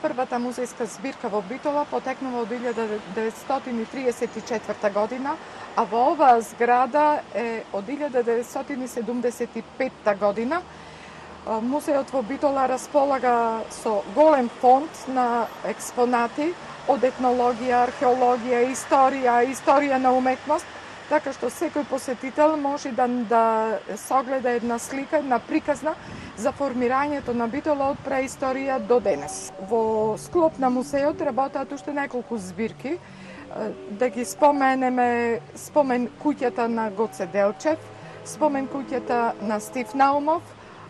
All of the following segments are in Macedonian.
Првата музејска збирка во Битола потекнува од 1934 година, а во оваа зграда е од 1975 година. Музеот во Битола располага со голем фонд на експонати од етнологија, археологија, историја на уметност, така што секој посетител може да согледа една слика, една приказна за формирањето на Битола од преисторија до денес. Во склоп на музеот работаат уште неколку збирки. Да ги споменеме спомен куќата на Гоце Делчев, спомен куќата на Стив Наумов,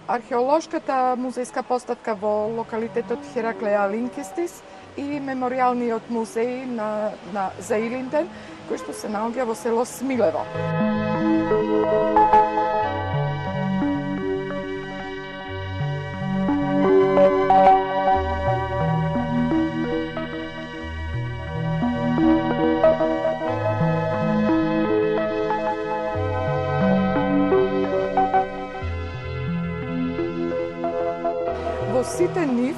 археолошката музејска поставка во локалитетот Хераклеја Линкестис и меморијалниот музеј на Заилинден, кој што се наоѓа во село Смилево. Во сите нив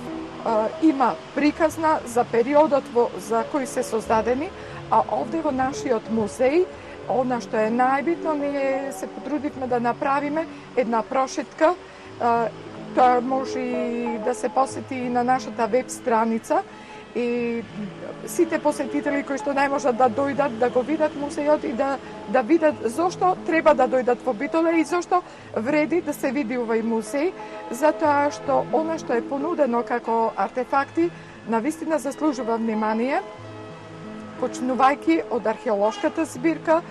има приказна за периодот за кој се создадени, а овде во нашиот музеј, она што е најбитно, ние се потрудивме да направиме една прошетка. Тоа може да се посети и на нашата веб страница и сите посетители кои што не можат да дојдат да го видат музејот и да видат зошто треба да дојдат во Битола и зошто вреди да се види овој музеј, затоа што она што е понудено како артефакти навистина заслужува внимание, почнувајќи од археолошката збирка,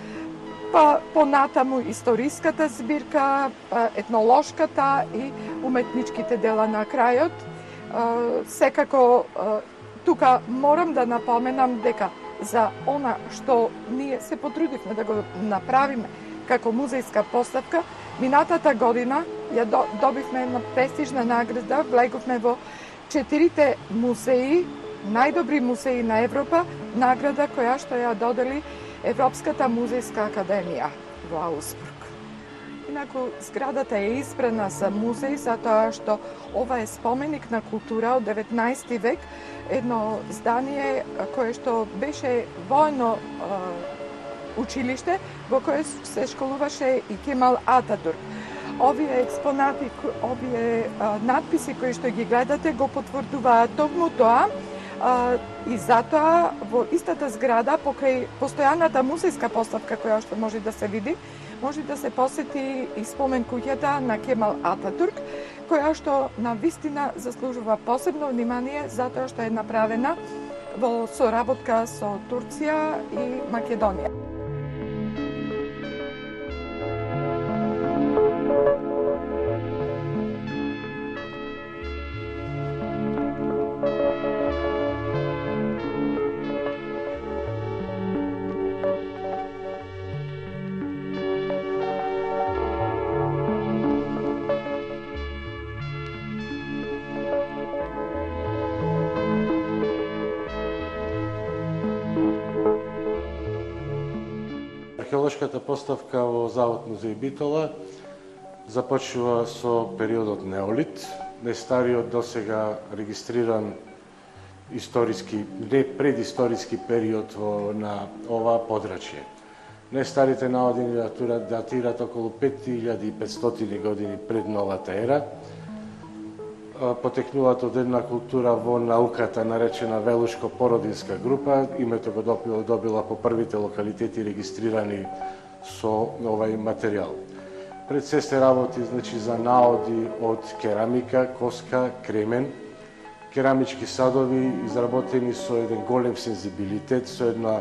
па понатаму историската збирка, етнолошката и уметничките дела на крајот. Секако тука морам да напоменам дека за она што ние се потрудивме да го направиме како музејска поставка, минатата година ја добивме една престижна награда, влеговме во 4 музеи, најдобри музеи на Европа, награда која што ја додели Европската музејска академија во Аусбург. Инаку, зградата е избрана за музеј затоа што ова е споменик на култура од 19 век, едно здание кое што беше воено училиште во кое се школуваше и Кемал Ататурк. Овие експонати, овие надписи кои што ги гледате го потврдуваат токму тоа, и затоа во истата зграда, покрај постојаната музејска поставка која што може да се види, може да се посети и спомен куќата на Кемал Ататурк, која што навистина заслужува посебно внимание затоа што е направена во соработка со Турција и Македонија. археолошката поставка во Завод музеј Битола започнува со периодот Неолит, најстариот досега регистриран историски, не предисториски период на ова подрачје. Најстарите наоди датираат околу 5500 години пред новата ера. Потекнуваат од една култура во науката наречена Велушко-породинска група. Името го добила по првите локалитети регистрирани со овај материјал. Пред се се работи за наоди од керамика, коска, кремен, керамички садови изработени со еден голем сензибилитет, со една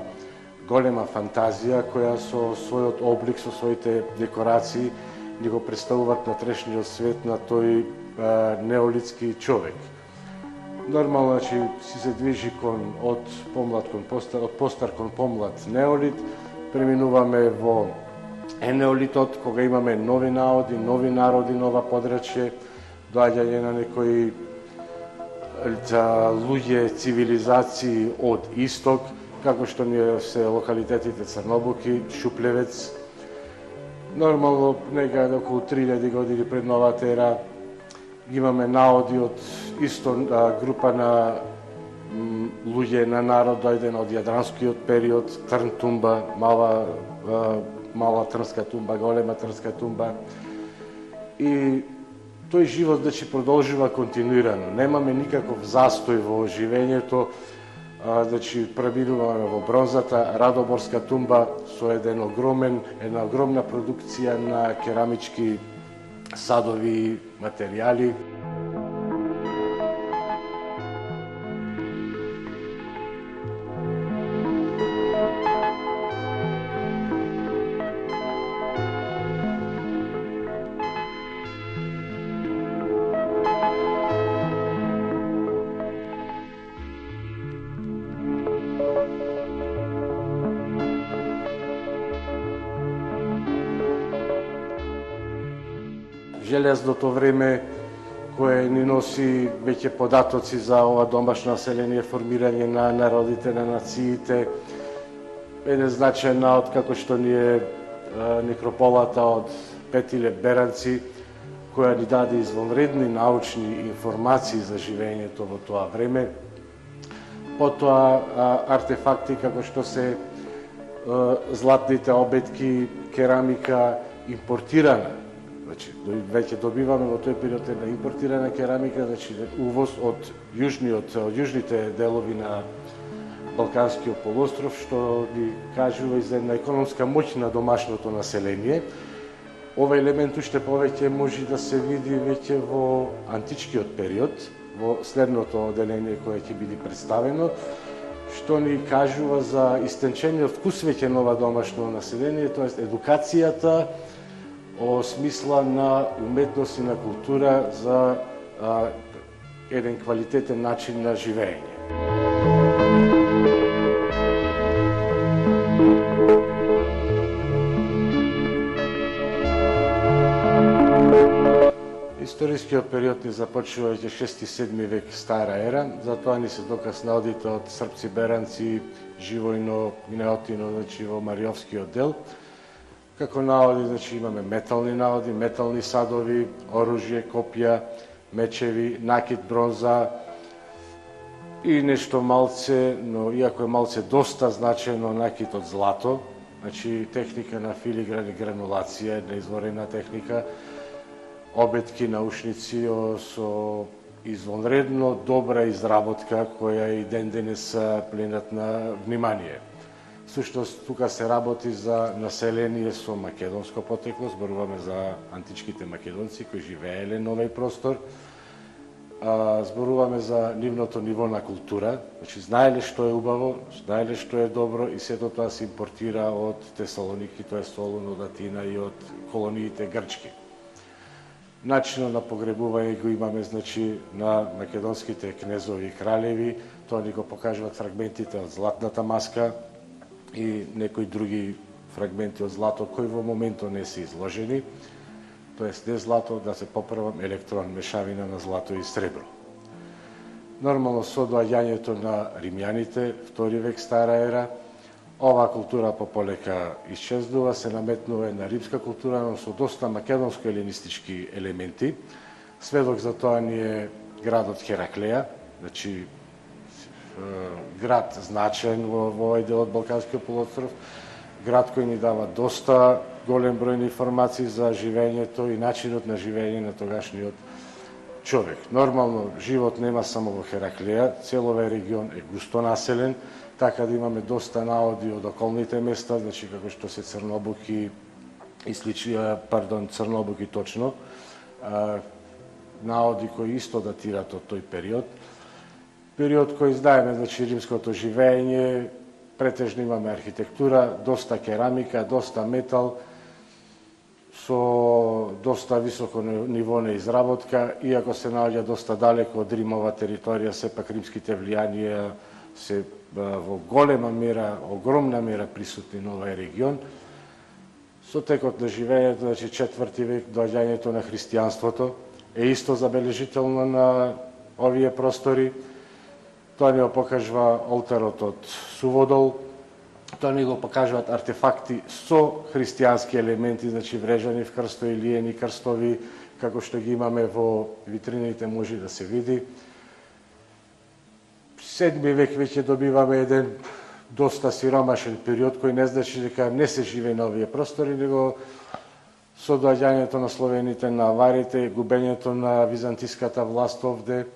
голема фантазија која со својот облик, со своите декорации ни го представуваат на трешниот свет на тој неолитски човек. Нормално, си се движи од постар кон помлад неолит, преминуваме во енеолитот, кога имаме нови наоди, нови народи, нова подрачје, доаѓање на некои луѓе, цивилизации од исток, како што ние се локалитетите Црнобуки, Шуплевец. Нормално, некаде околу 3000 години пред новата ера, имаме наоди од исто група на луѓе на народ дојден од јадранскиот период, Трн тумба, мала трнска тумба, голема трнска тумба. И тој живот продолжува континуирано. Немаме никаков застој во живењето. Преминуваме во бронзата, Радоборска тумба со една огромна продукција на керамички садови и материјали. Железното време кое ни носи веќе податоци за ова домашно население, формирање на народите, на нациите. Еден значаен наод како што ни е некрополата од Петиле Беранци, која ни даде извонредни научни информации за живењето во тоа време. Потоа артефакти како што се златните обетки, керамика импортирана. Веќе добиваме во тој период една импортирана керамика, увоз од јужните делови на Балканскиот полуостров, што ни кажува и за една економска моќ на домашното население. Ова елемент уште повеќе може да се види веќе во античкиот период, во следното оделение кое ќе биде представено, што ни кажува за истенчениот вкус веќе на ова домашно население, тоест едукацијата, о смисла на уметност и на култура за еден квалитетен начин на живење. Историскиот период ни започнува во 6-7 век стара ера, затоа ни се доказ наодите од српци, беранци, Живојно, Минеотино, во Мариовскиот дел. Како наоди, имаме метални наоди, метални садови, оружје, копија, мечеви, накит бронза и нешто малце, но иако е малце доста значено, накит од злато, техника на филигран и гранулација, една изворена техника, обетки, наушници со извонредно добра изработка која и ден денес пленат на внимание. Сушност, тука се работи за население со македонско потекло, зборуваме за античките македонци кои живееле на овој простор, зборуваме за нивното ниво на култура, знаеле што е убаво, знаеле што е добро и сето тоа се импортира од Тесалоники, тоа е Солун, од Атина и од колониите грчки. Начинот на погребување го имаме на македонските кнезови и кралеви, тоа ни го покажуваат фрагментите од златната маска и некои други фрагменти од злато кои во моментот не се изложени, тоест не злато, да се поправам, електрон, мешавина на злато и сребро. Нормално со доаѓањето на римјаните, втори век стара ера, Оваа култура пополека исчезнува, се наметнува една римска култура, но со доста македонско-елинистички елементи. Сведок за тоа ни е градот Хераклеја, значи град значаен во овој дел од Балканскиот полуостров, град кој ни дава доста голем број информации за живењето и начинот на живење на тогашниот човек. Нормално, живот нема само во Хераклеја, цел овој регион е густо населен, така да имаме доста наоди од околните места, значи како што се Црнобуки и Црнобуки точно, наоди кои исто датираат од тој период. Период кој знаеме, значи римското живење, претежно имаме архитектура, доста керамика, доста метал, со доста високо ниво на изработка, иако се наоѓа доста далеко од Римова територија, сепак римските влијанија се во голема мера, огромна мера присутни на овој регион. Со текот на живењето, значи 4 век, доаѓањето на христијанството е исто забележително на овие простори. Тоа ни го покажува олтарот од Суводол, тоа ни го покажуваат артефакти со христијански елементи, значи врежани в крстови, лиени крстови, како што ги имаме во витрините, може да се види. 7 век веќе добиваме еден доста сиромашен период, кој не значи дека не се живее на овие простори, него со доаѓањето на словените, на аварите, губењето на византиската власт овде,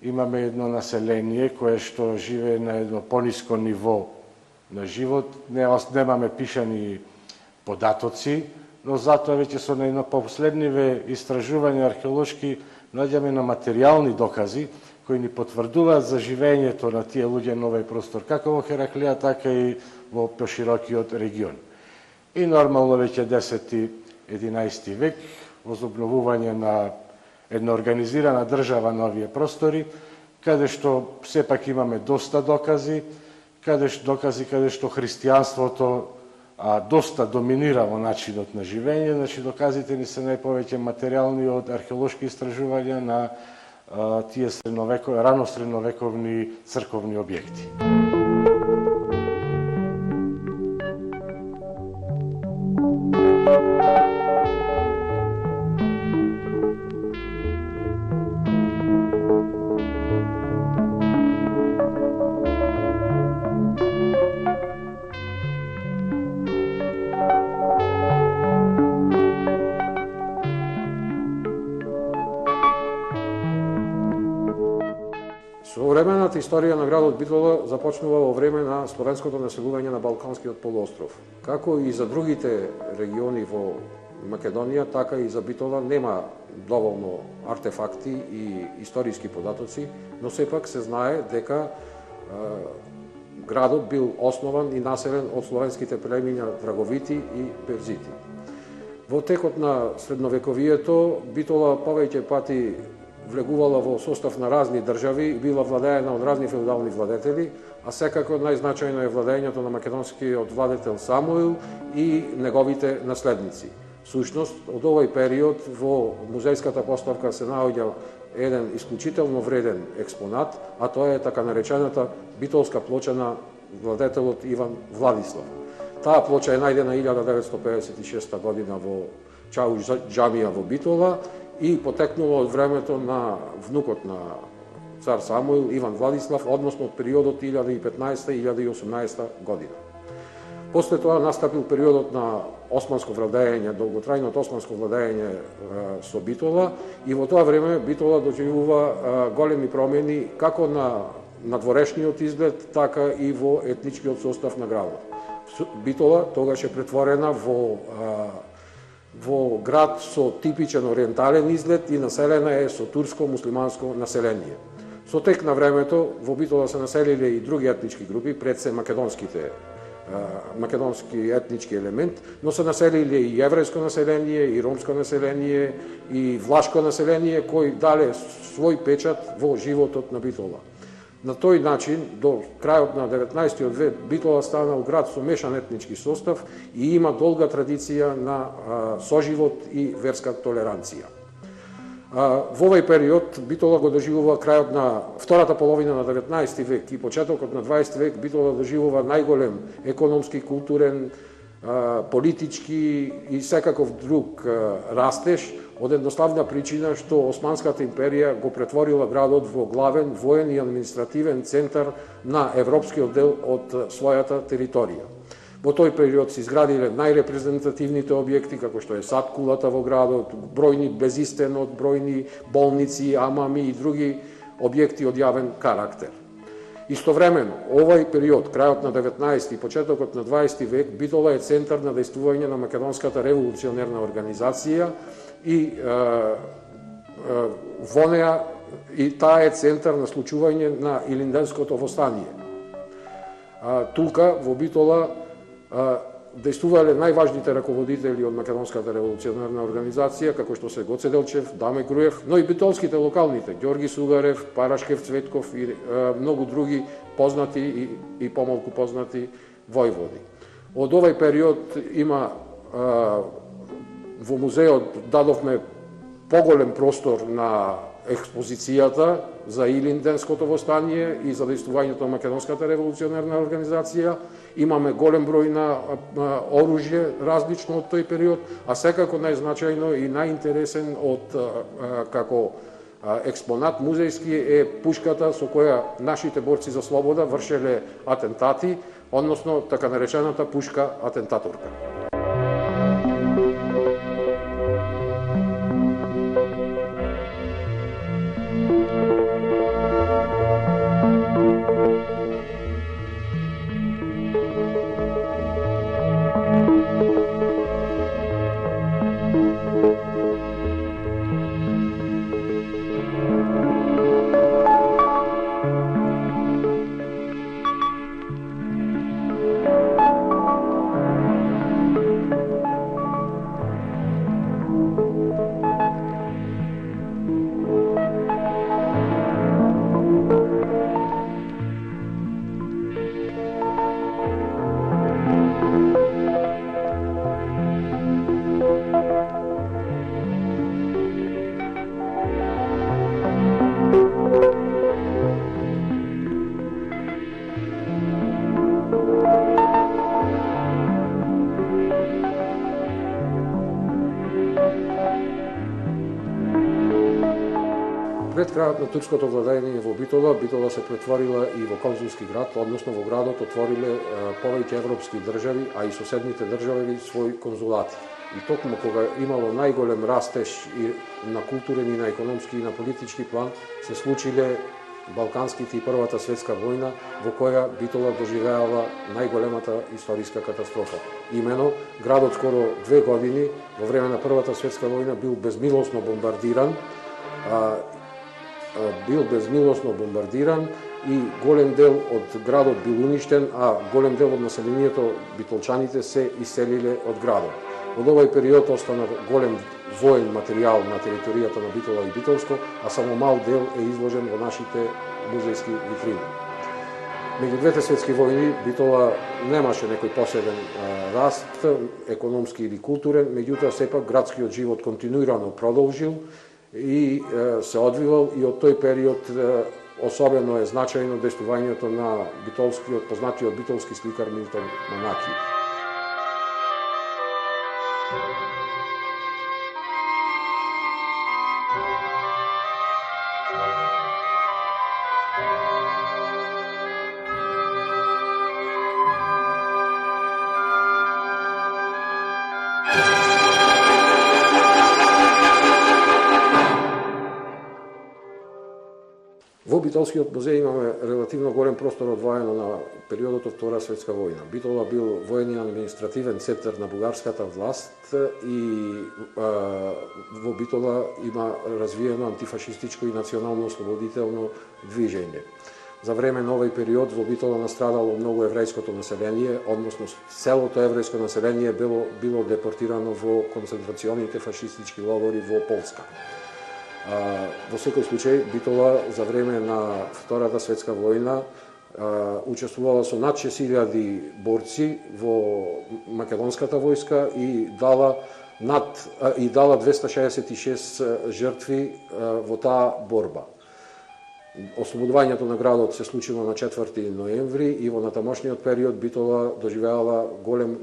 имаме едно население кое што живее на едно пониско ниво на живот. Немаме пишани податоци, но затоа веќе со едно последниве истражувања археолошки наѓаме на материјални докази кои ни потврдуваат за живењето на тие луѓе на овој простор, како во Хераклеја, така и во поширокиот регион. И нормално веќе 10-11 век, возобновување на една организирана држава на овие простори, каде што сепак имаме доста докази, каде што христијанството доста доминира во начинот на живење, значи доказите ни се најповеќе материјални од археолошки истражувања на тие рано средновековни црковни објекти. Современата историја на градот Битола започнува во време на словенското населување на Балканскиот полуостров. Како и за другите региони во Македонија, така и за Битола нема доволно артефакти и историски податоци, но сепак се знае дека градот бил основан и населен од словенските племиња Драговити и Перзити. Во текот на средновековието Битола повеќе пати влегувала во состав на разни држави и била владеена од разни феудални владетели, а секако најзначајно е владењето на македонскиот владетел Самуил и неговите наследници. Сушност, од овој период во музејската поставка се наоѓа еден исклучително вреден експонат, а тоа е така наречената битолска плоча на владетелот Иван Владислав. Таа плоча е најдена 1956 година во Чау џамија во Битола и потекнува од времето на внукот на цар Самуил, Иван Владислав, односно од периодот 1015-1018 година. После тоа настапил периодот на османско владење, долготрајното османско владење со Битола, и во тоа време Битола доживува големи промени како на надворешниот изглед, така и во етничкиот состав на градот. Битола тогаш е претворена во град со типичен ориентален изглед и населена е со турско-муслиманско население. Со тек на времето во Битола се населиле и други етнички групи, пред се македонски етнички елемент, но се населиле и еврејско население, и ромско население, и влашко население, кои дале свој печат во животот на Битола. На тој начин, до крајот на 19 век, Битола станал град со мешан етнички состав и има долга традиција на соживот и верска толеранција. Во овој период Битола го доживува крајот на втората половина на 19 век и почетокот на 20 век. Битола доживува најголем економски, културен, политички и секаков друг растеж, од едноставна причина што Османската империја го претворила градот во главен воен и административен центар на европскиот дел од својата територија. Во тој период се изградиле најрепрезентативните објекти, како што е сад кулата во градот, бројни безистенот, бројни болници, амами и други објекти од јавен карактер. Истовремено, овој период, крајот на 19 и почетокот на 20 век, Битола е центар на дејствување на Македонската револуционерна организација и во неа и таа е центар на случување на Илинденското востание. Тука во Битола дејствувале најважните раководители од Македонската револуционерна организација, како што се Гоце Делчев, Даме Груев, но и битолските локалните, Ѓорги Сугарев, Парашкев Цветков и многу други познати и помалку познати војводи. Од овој период има во музеот дадовме поголем простор на експозицијата за Илинденското востание и за дејствувањето на Македонската револуционерна организација. Имаме голем број на оружје различно од тој период, а секако најзначајно и најинтересен од како експонат музејски е пушката со која нашите борци за слобода вршеле атентати, односно така наречената пушка атентаторка. Пред крајот на турското владење во Битола, Битола се претворила и во конзулски град, односно во градот отвориле повеќе европски држави, а и соседните држави своји конзулати. И токму кога имало најголем растеж и на културен и на економски и на политички план, се случиле Балканските и Првата светска војна, во која Битола доживеала најголемата историска катастрофа. Имено, градот скоро 2 години во време на Првата светска војна бил безмилосно бомбардиран и голем дел од градот бил уништен, а голем дел од населението, битолчаните, се иселиле од градот. Од овој период остана голем воен материјал на територијата на Битола и Битолско, а само мал дел е изложен во нашите музејски витрини. Меѓу двете светски војни Битола немаше некој посебен раст, економски или културен, меѓутоа сепак градскиот живот континуирано продолжил и се одвивал, и од тој период особено е значајно дејствувањето на познатиот битолски сликар Милтон Манаки. Во Битолскиот музеј имаме релативно голем простор одвоено на периодот од Втора светска војна. Битола бил воен и административен центар на бугарската власт и во Битола има развиено антифашистичко и национално-ослободително движење. За време на овој период во Битола настрадало многу еврејското население, односно целото еврејско население било депортирано во концентрационите фашистички логори во Полска. Во секој случај, Битола за време на Втората светска војна учествувала со над 6000 борци во македонската војска и дала и дала 266 жртви во таа борба. Ослободувањето на градот се случило на 4 ноември и во натамошниот период Битола доживеала голем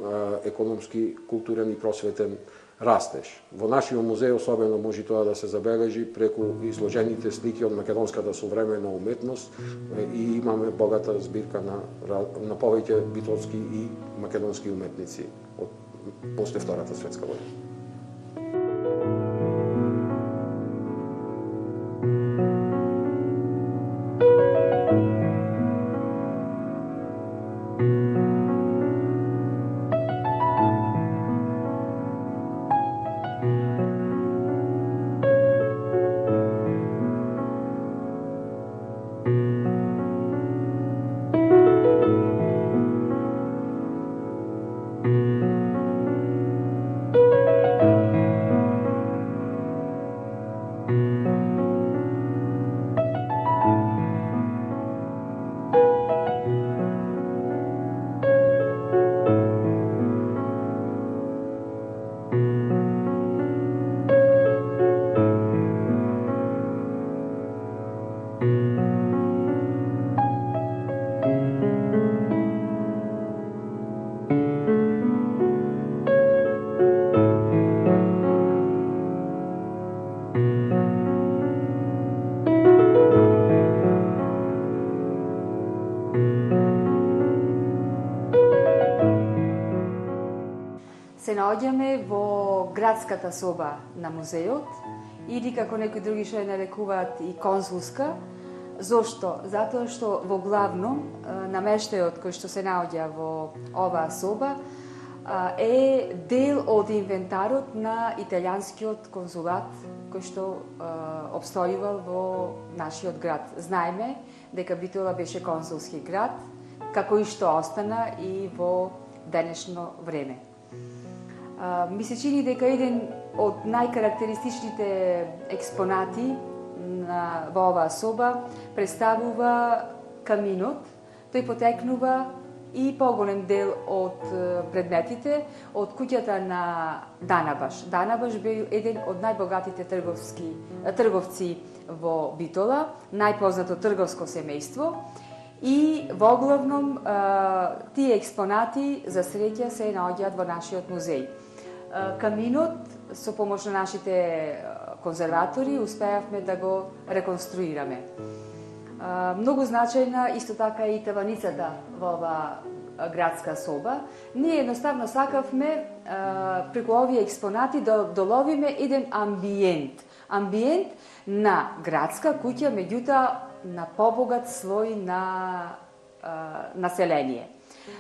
економски, културен и просветен растеж. Во нашиот музеј особено може тоа да се забележи преку изложените слики од македонската современа уметност и имаме богата збирка на повеќе битолски и македонски уметници од после Втората светска војна. Се наоѓаме во градската соба на музеот, или како некои други што ја нарекуваат и консулска. Зошто? Затоа што во главном намештајот кој што се наоѓа во оваа соба е дел од инвентарот на италијанскиот конзулат кој што обстојувал во нашиот град. Знаеме дека Битола беше консулски град, како и што остана и во денешно време. Ми се чини дека еден од најкарактеристичните експонати во оваа соба представува каминот. Тој потекнува и поголем дел од предметите од куќата на Данабаш. Данабаш бил еден од најбогатите трговци во Битола, најпознато трговско семејство. И во главном тие експонати за среќа се наоѓаат во нашиот музеј. Каминот, со помош на нашите конзерватори, успеавме да го реконструираме. Многу значајна исто така и таваницата во оваа градска соба. Ние едноставно сакавме преку овие експонати да доловиме еден амбиент на градска куќа, меѓутоа на побогат слој на население.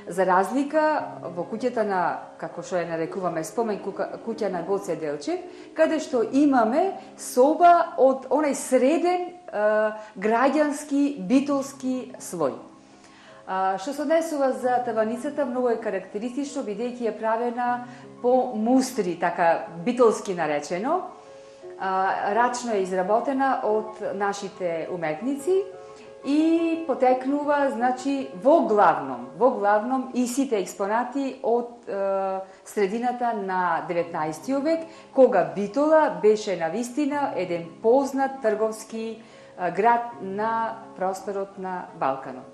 За разлика во куќата на, како што ја нарекуваме, спомен куќа на Гоце Делчев, каде што имаме соба од онај среден граѓански, битолски слој. Што се однесува за таваницата, многу е карактеристично, бидејќи е правена по мустри, така битолски наречено. Рачно е изработена од нашите уметници и потекнува, значи, во главном и сите експонати од средината на 19 век, кога Битола беше навистина еден познат трговски град на просторот на Балканот.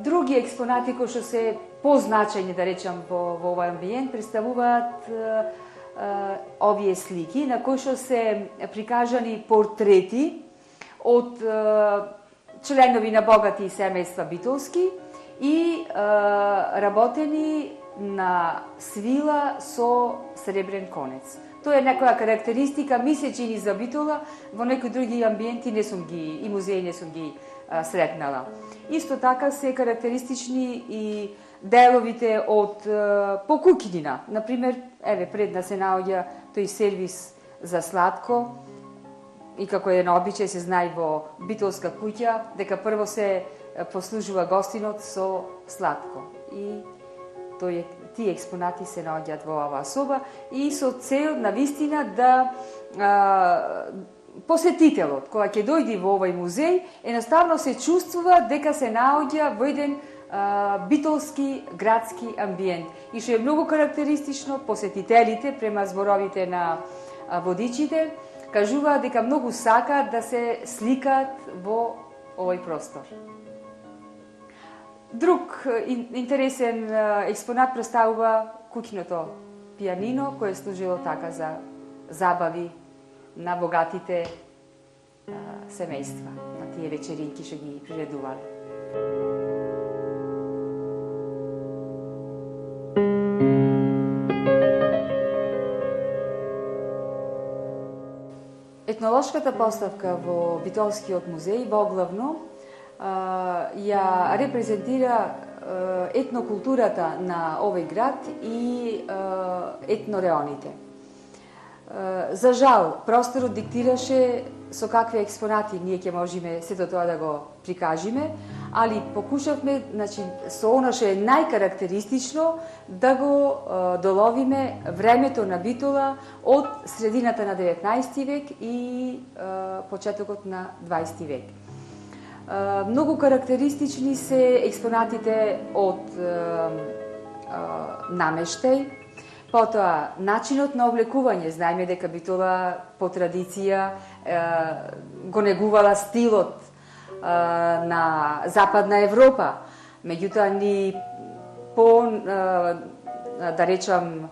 Други експонати кои што се позначајни, да речам, во овој амбиент, представуваат овие слики на кои што се прикажани портрети од членови на богати семејства битолски и работени на свила со сребрен конец. Тоа е некоја карактеристика, ми се чини за Битола, во некои други амбиенти не сум ги, и музеи не сум ги сретнала. Исто така се карактеристични и деловите од покукинина. Например, еве пред нас се наоѓа тој сервис за сладко, и како е на обичај се знае во битолска куќа, дека прво се послужува гостинот со сладко. И тие експонати се наоѓаат во оваа соба и со цел навистина да посетителот, кога ќе дојде во овој музеј, едноставно се чувствува дека се наоѓа во еден битолски градски амбиент. И што е многу карактеристично, посетителите, према зборовите на водичите, кажуваат дека многу сакаат да се сликаат во овој простор. Друг интересен експонат представува куќното пианино, кое служило така за забави на богатите семејства, на тие вечеринки што ги приредувале. Етнолошката поставка во Битолскиот музеј воглавно ја репрезентира етнокултурата на овој град и етнореоните. За жал, просторот диктираше со какви експонати ние ќе можеме сето тоа да го прикажеме, али покушавме, значи, со она што е најкарактеристично да го доловиме времето на Битола од средината на 19 век и почетокот на 20 век. Многу карактеристични се експонатите од намештај, потоа начинот на облекување. Знаеме дека Битола по традиција го негувала стилот на Западна Европа. Меѓутоа ни да речам,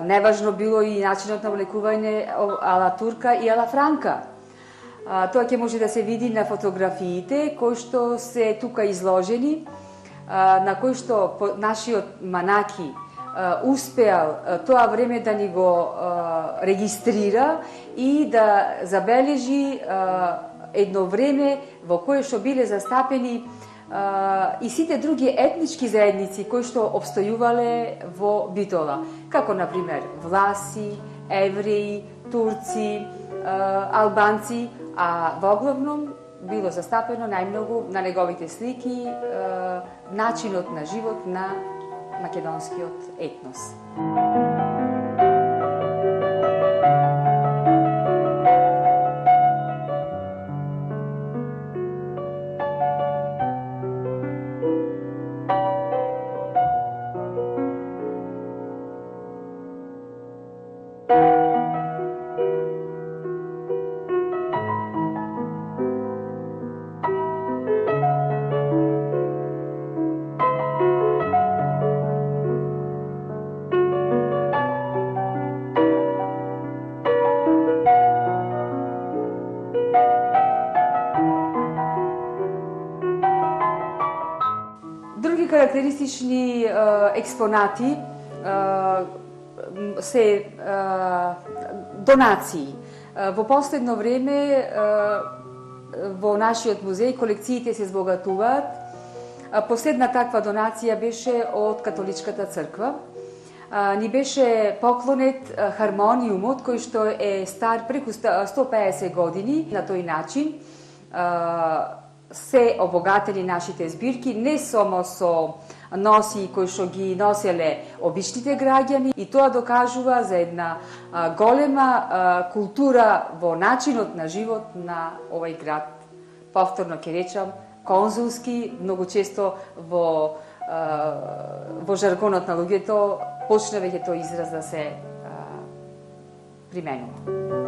неважно било и начинот на облекување ала турка и ала франка. Тоа ќе може да се види на фотографиите кои што се тука изложени, на кои што нашиот Манаки успеал тоа време да ни го регистрира и да забележи едно време во кое што биле застапени и сите други етнички заедници кои што обстојувале во Битола, како например власи, евреи, турци, албанци, а воглавном било застапено најмногу на неговите слики начинот на живот на македонскиот етнос. Карактеристични експонати се донации. Во последно време во нашиот музеј колекциите се збогатуваат. Последна таква донација беше од Католичката црква. Ни беше поклонет хармониумот кој што е стар преку 150 години. На тој начин се обогатели нашите збирки не само со носи кои што ги носеле обичните граѓани, и тоа докажува за една голема култура во начинот на живот на овој град. Повторно ќе речам, конзулски, многу често во жаргонот на луѓето почна веќе тој израз да се применува.